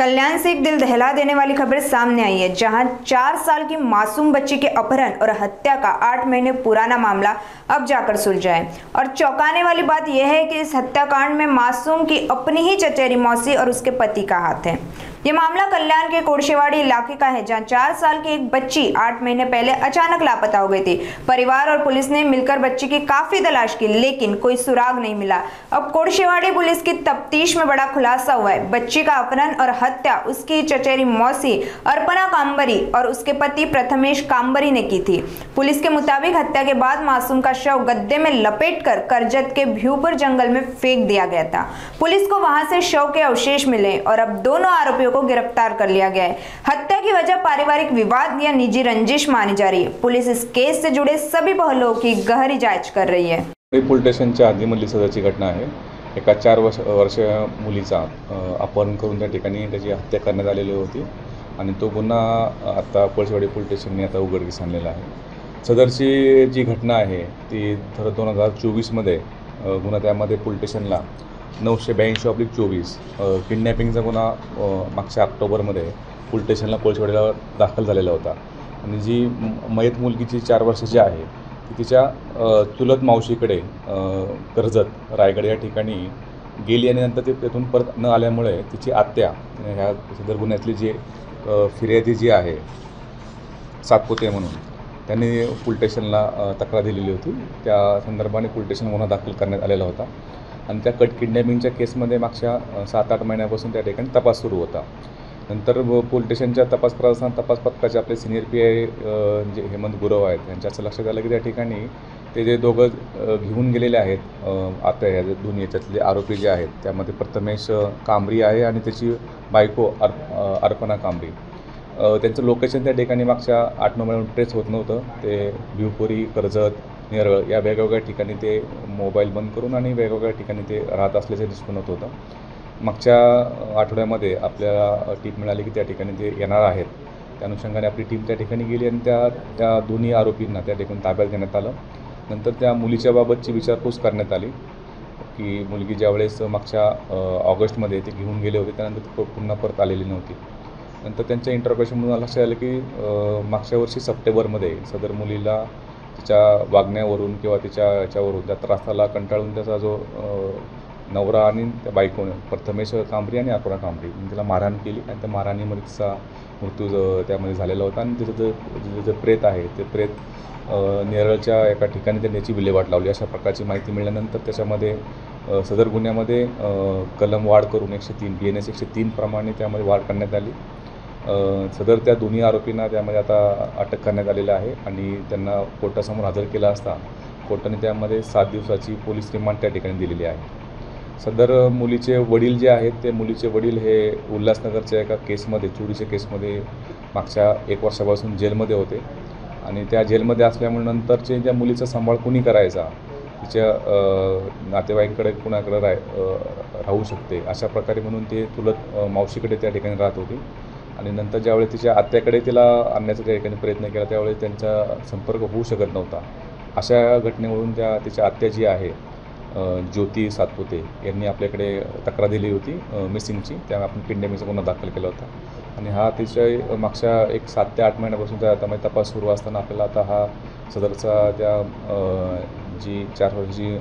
कल्याण से एक दिल दहला देने वाली खबर सामने आई है, जहां 4 साल की मासूम बच्ची के अपहरण और हत्या का 8 महीने पुराना मामला अब जाकर सुलझा है। और चौंकाने वाली बात यह है कि इस हत्याकांड में मासूम की अपनी ही चचेरी मौसी और उसके पति का हाथ है। ये मामला कल्याण के कोडशेवाड़ी इलाके का है, जहां 4 साल की एक बच्ची 8 महीने पहले अचानक लापता हो गई थी। परिवार और पुलिस ने मिलकर बच्ची की काफी तलाश की, लेकिन कोई सुराग नहीं मिला। अब कोडशेवाड़ी पुलिस की तफ्तीश में बड़ा खुलासा हुआ है। बच्ची का अपहरण और हत्या उसकी चचेरी मौसी अर्पणा कांबरी और उसके पति प्रथमेश कांबरी ने की थी। पुलिस के मुताबिक हत्या के बाद मासूम का शव गद्दे में लपेटकर करजत के भ्यूपुर जंगल में फेंक दिया गया था। पुलिस को वहां से शव के अवशेष मिले और अब दोनों आरोपियों को गिरफ्तार कर लिया गया है। हत्या की वजह पारिवारिक विवाद या निजी रंजिश मानी जा रही है। पुलिस इस केस से जुड़े सभी पहलुओं की गहरी जांच कर रही है। पोलीस स्टेशनच्या हद्दीमधली सदरची घटना आहे। एका 4 वर्षीय मुलीचा अपहरण करून त्या ठिकाणी त्याची हत्या करण्यात आलेली होती आणि तो गुन्हा आता कोळशेवाडी पोलीस स्टेशनने आता उघडकीस आणलेला आहे। सदरची जी घटना आहे ती 2024 मध्ये गुन्हा त्यामध्ये पोलीस स्टेशनला 982/24 किडनॅपिंगचा गुन्हा मागच्या ऑक्टोबरमध्ये पोलीस स्टेशनला कोळशेवाडीला दाखल झालेला होता आणि जी मयत मुलगीची 4 वर्षाची आहे ती तिच्या चुलत मावशीकडे कर्जत रायगड या ठिकाणी गेली आणि नंतर ती तिथून परत न आल्यामुळे तिची आत्या ह्या सदर गुन्ह्यातली जी फिर्यादी जी आहे सातपुते म्हणून त्यांनी पोलीस स्टेशनला तक्रार दिलेली होती। त्या संदर्भाने पोलीस स्टेशन गुन्हा दाखल करण्यात आलेला होता आणि त्या किडनॅपिंगच्या केसमध्ये मागच्या 7-8 महिन्यापासून त्या ठिकाणी तपास सुरू होता। नंतर पोलीस स्टेशनच्या तपास करत असताना तपास पथकाचे आपले सिनियर PI जे हेमंत गुरव आहेत त्यांच्या असं लक्षात आलं की त्या ठिकाणी ते जे दोघं घेऊन गेलेले आहेत आता ह्या दोन्ही याच्यातले आरोपी जे आहेत त्यामध्ये प्रथमेश कांबरी आहे आणि त्याची बायको अर्पणा कांबरी, त्यांचं लोकेशन त्या ठिकाणी मागच्या 8-9 महिन्यापासून ट्रेस होत नव्हतं। ते भिवपुरी, कर्जत, नेरळ या वेगवेगळ्या ठिकाणी ते मोबाईल बंद करून आणि वेगवेगळ्या ठिकाणी ते राहत असल्याचे दिसून येत होतं। मागच्या आठवड्यामध्ये आपल्याला टीप मिळाली की त्या ठिकाणी ते येणार आहेत। त्या अनुषंगाने आपली टीम त्या ठिकाणी गेली आणि त्या दोन्ही आरोपींना त्या ठिकाणी ताब्यात घेण्यात आलं। नंतर त्या मुलीच्या बाबतची विचारपूस करण्यात आली की मुलगी ज्यावेळेस मागच्या ऑगस्टमध्ये ते घेऊन गेले होते त्यानंतर ती पुन्हा परत आलेली नव्हती। नंतर त्यांच्या इंटरव्ह्यूमधून लक्षात आलं की मागच्या वर्षी सप्टेंबरमध्ये सदर मुलीला तिच्या वागण्यावरून किंवा तिच्या याच्यावरून त्या त्रासाला कंटाळून त्याचा जो नवरा आणि त्या बायकोने प्रथमेश कांबरी आणि अर्पणा कांबरी तिला मारहाण केली आणि त्या मारहाणीमध्ये तिचा मृत्यू त्यामध्ये झालेला होता आणि तिचं जे प्रेत आहे ते प्रेत नेरळच्या एका ठिकाणी त्यांनी याची विल्हेवाट लावली। अशा प्रकारची माहिती मिळाल्यानंतर त्याच्यामध्ये सदर गुन्ह्यामध्ये कलम वाढ करून 103 BNS 103 प्रमाणे त्यामध्ये वाढ करण्यात आली। सदर त्या दोन्ही आरोपींना त्यामध्ये आता अटक करण्यात आलेलं आहे आणि त्यांना कोर्टासमोर हजर केला असता कोर्टाने त्यामध्ये 7 दिवसाची पोलीस रिमांड त्या ठिकाणी दिलेली आहे। सदर मुलीचे वडील जे आहेत ते मुलीचे वडील हे उल्हासनगरच्या एका केसमध्ये चोरीच्या केसमध्ये मागच्या 1 वर्षापासून जेलमध्ये होते आणि त्या जेलमध्ये असल्यामुळे नंतरचे त्या मुलीचा सांभाळ कुणी करायचा, तिच्या नातेवाईकांकडे कुणाकडे राहू शकते अशा प्रकारे म्हणून ते चुलत मावशीकडे त्या ठिकाणी राहत होती आणि नंतर ज्यावेळेस तिच्या आत्याकडे तिला आणण्याचा त्या ठिकाणी प्रयत्न केला त्यावेळेस त्यांचा संपर्क होऊ शकत नव्हता। अशा घटनेवरून तिच्या आत्या जी आहे ज्योती सातपुते यांनी आपल्याकडे तक्रार दिली होती मिसिंगची, त्यामुळे आपण किडनॅपिंगचा गुन्हा दाखल केला होता आणि हा तिच्या मागच्या 7 ते 8 महिन्यापासून त्या आता तपास सुरू असताना आपल्याला आता हा सदरचा त्या जी 4 वर्षाची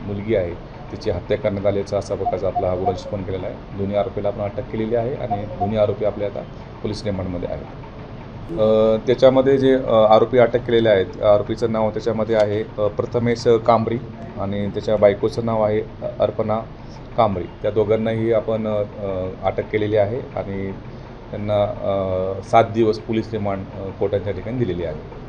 मुलगी आहे तिची हत्या करण्यात आल्याचा असा प्रकारचा आपला हा गुन्हा नोंद केलेला आहे। दोन्ही आरोपीला आपण अटक केलेली आहे आणि दोन्ही आरोपी आपल्या आता पोलीस रिमांडमध्ये आहेत। त्याच्यामध्ये जे आरोपी अटक केलेले आहेत आरोपीचं नाव त्याच्यामध्ये आहे प्रथमेश कांबरी आणि त्याच्या बायकोचं नाव आहे अर्पणा कांबरी। त्या दोघांनाही आपण अटक केलेली आहे आणि त्यांना 7 दिवस पोलीस रिमांड कोर्टाच्या ठिकाणी दिलेली आहे।